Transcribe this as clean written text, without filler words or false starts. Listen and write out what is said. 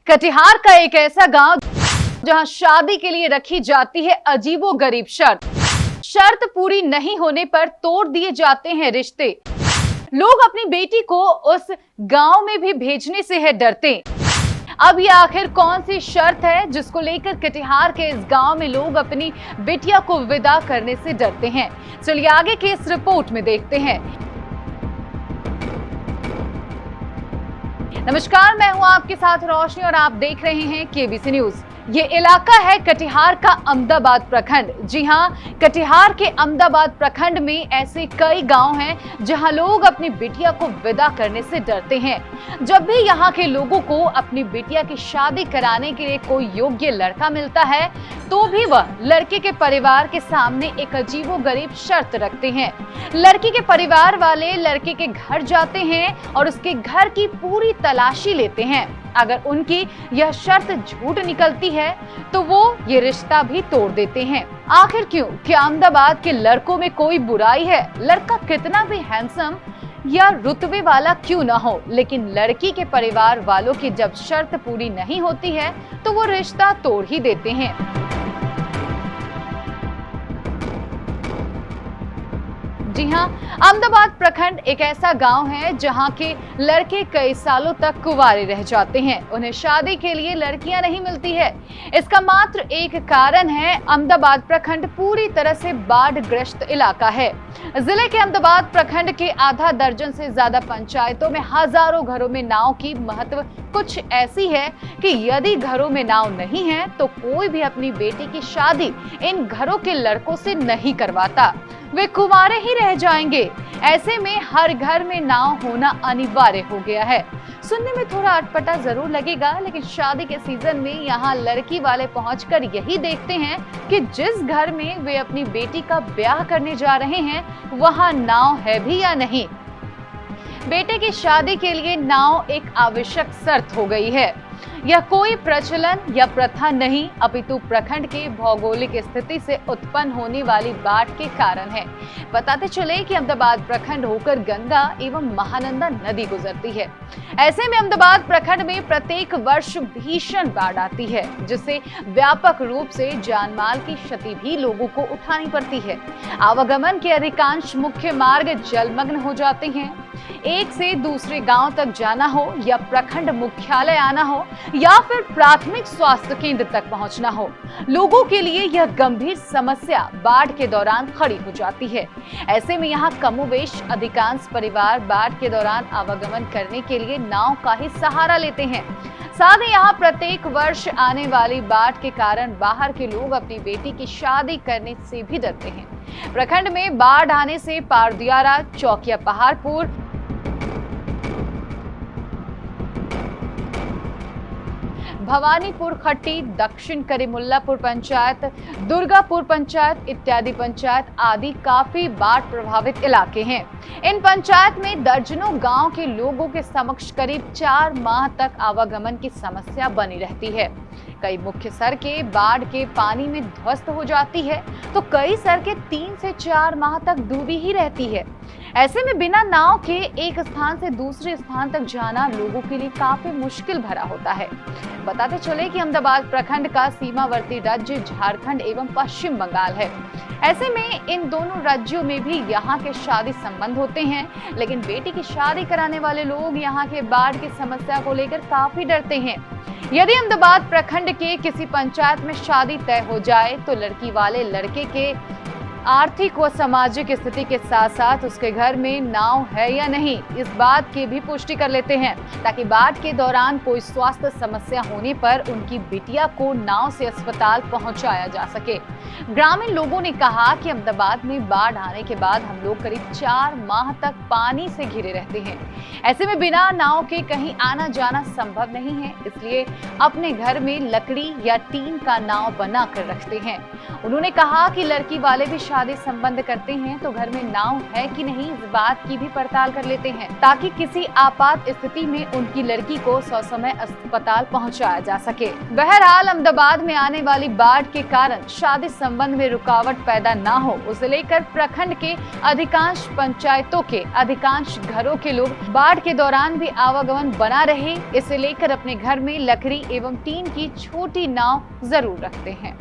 कटिहार का एक ऐसा गांव जहां शादी के लिए रखी जाती है अजीबोगरीब शर्त पूरी नहीं होने पर तोड़ दिए जाते हैं रिश्ते। लोग अपनी बेटी को उस गांव में भी भेजने से है डरते। अब ये आखिर कौन सी शर्त है जिसको लेकर कटिहार के इस गांव में लोग अपनी बेटिया को विदा करने से डरते हैं? चलिए आगे की इस रिपोर्ट में देखते हैं। नमस्कार, मैं हूं आपके साथ रोशनी और आप देख रहे हैं केबीसी न्यूज। ये इलाका है कटिहार का अहमदाबाद प्रखंड। जी हां, कटिहार के अहमदाबाद प्रखंड में ऐसे कई गांव हैं जहां लोग अपनी बिटिया को विदा करने से डरते हैं। जब भी यहां के लोगों को अपनी बिटिया की शादी कराने के लिए कोई योग्य लड़का मिलता है तो भी वह लड़के के परिवार के सामने एक अजीबोगरीब शर्त रखते हैं। लड़की के परिवार वाले लड़के के घर जाते हैं और उसके घर की पूरी तलाशी लेते हैं। अगर उनकी यह शर्त झूठ निकलती है तो वो ये रिश्ता भी तोड़ देते हैं। आखिर क्यों? क्या अहमदाबाद के लड़कों में कोई बुराई है? लड़का कितना भी हैंडसम या रुतबे वाला क्यों ना हो, लेकिन लड़की के परिवार वालों की जब शर्त पूरी नहीं होती है तो वो रिश्ता तोड़ ही देते हैं। जी हां, अहमदाबाद प्रखंड एक ऐसा गांव है जहां के लड़के कई सालों तक कुंवारे रह जाते हैं। उन्हें शादी के लिए लड़कियां नहीं मिलती है। इसका मात्र एक कारण है, अहमदाबाद प्रखंड पूरी तरह से बाढ़ग्रस्त इलाका है। जिले के अहमदाबाद प्रखंड के आधा दर्जन से ज्यादा पंचायतों में हजारों घरों में नाव की महत्व कुछ ऐसी है कि यदि घरों में नाव नहीं है तो कोई भी अपनी बेटी की शादी इन घरों के लड़कों से नहीं करवाता। वे कुंवारे ही रह जाएंगे। ऐसे में हर घर में नाव होना अनिवार्य हो गया है। सुनने में थोड़ा अटपटा जरूर लगेगा, लेकिन शादी के सीजन में यहाँ लड़की वाले पहुंचकर यही देखते हैं कि जिस घर में वे अपनी बेटी का ब्याह करने जा रहे हैं वहाँ नाव है भी या नहीं। बेटे की शादी के लिए नाव एक आवश्यक शर्त हो गई है। यह कोई प्रचलन या प्रथा नहीं, अपितु प्रखंड के भौगोलिक स्थिति से उत्पन्न होने वाली बाढ़ के कारण है। बताते चले कि अहमदाबाद प्रखंड होकर गंगा एवं महानंदा नदी गुजरती है। ऐसे में अहमदाबाद प्रखंड में प्रत्येक वर्ष भीषण बाढ़ आती है, जिससे व्यापक रूप से जानमाल की क्षति भी लोगों को उठानी पड़ती है। आवागमन के अधिकांश मुख्य मार्ग जलमग्न हो जाते हैं। एक से दूसरे गांव तक जाना हो या प्रखंड मुख्यालय आना हो या फिर प्राथमिक स्वास्थ्य केंद्र तक पहुंचना हो, लोगों के लिए यह गंभीर समस्या बाढ़ के दौरान खड़ी हो जाती है। ऐसे में यहाँ कमोवेश अधिकांश परिवार बाढ़ के दौरान आवागमन करने के लिए नाव का ही सहारा लेते हैं। साथ ही यहाँ प्रत्येक वर्ष आने वाली बाढ़ के कारण बाहर के लोग अपनी बेटी की शादी करने से भी डरते हैं। प्रखंड में बाढ़ आने से पारदियारा, चौकिया पहाड़पुर, भवानीपुर खट्टी, दक्षिण करीमुल्लापुर पंचायत, दुर्गापुर पंचायत इत्यादि पंचायत आदि काफी बाढ़ प्रभावित इलाके हैं। इन पंचायत में दर्जनों गांव के लोगों के समक्ष करीब 4 माह तक आवागमन की समस्या बनी रहती है। कई मुख्य सड़कें बाढ़ के पानी में ध्वस्त हो जाती है तो कई सड़कें 3 से 4 माह तक डूबी ही रहती है। ऐसे में बिना नाव के एक स्थान से दूसरे स्थान तक जाना लोगों के लिए काफी मुश्किल भरा होता है। बताते चले कि अहमदाबाद प्रखंड का सीमावर्ती राज्य झारखंड एवं पश्चिम बंगाल है। ऐसे में इन दोनों राज्यों में भी यहाँ के शादी संबंध होते हैं, लेकिन बेटी की शादी कराने वाले लोग यहाँ के बाढ़ की समस्या को लेकर काफी डरते हैं। यदि अहमदाबाद प्रखंड के किसी पंचायत में शादी तय हो जाए तो लड़की वाले लड़के के आर्थिक व सामाजिक स्थिति के साथ साथ उसके घर में नाव है या नहीं, इस बात की भी पुष्टि कर लेते हैं, ताकि बाढ़ के दौरान कोई स्वास्थ्य समस्या होने पर उनकी बिटिया को नाव से अस्पताल पहुंचाया जा सके। ग्रामीण लोगों ने कहा कि अहमदाबाद में बाढ़ आने के बाद हम लोग करीब 4 माह तक पानी से घिरे रहते हैं। ऐसे में बिना नाव के कहीं आना जाना संभव नहीं है, इसलिए अपने घर में लकड़ी या टीन का नाव बना कर रखते हैं। उन्होंने कहा कि लड़की वाले भी शादी संबंध करते हैं तो घर में नाव है कि नहीं, इस बात की भी पड़ताल कर लेते हैं ताकि किसी आपात स्थिति में उनकी लड़की को ससमय अस्पताल पहुंचाया जा सके। बहरहाल अहमदाबाद में आने वाली बाढ़ के कारण शादी संबंध में रुकावट पैदा ना हो, उसे लेकर प्रखंड के अधिकांश पंचायतों के अधिकांश घरों के लोग बाढ़ के दौरान भी आवागमन बना रहे, इसे लेकर अपने घर में लकड़ी एवं टीन की छोटी नाव जरूर रखते हैं।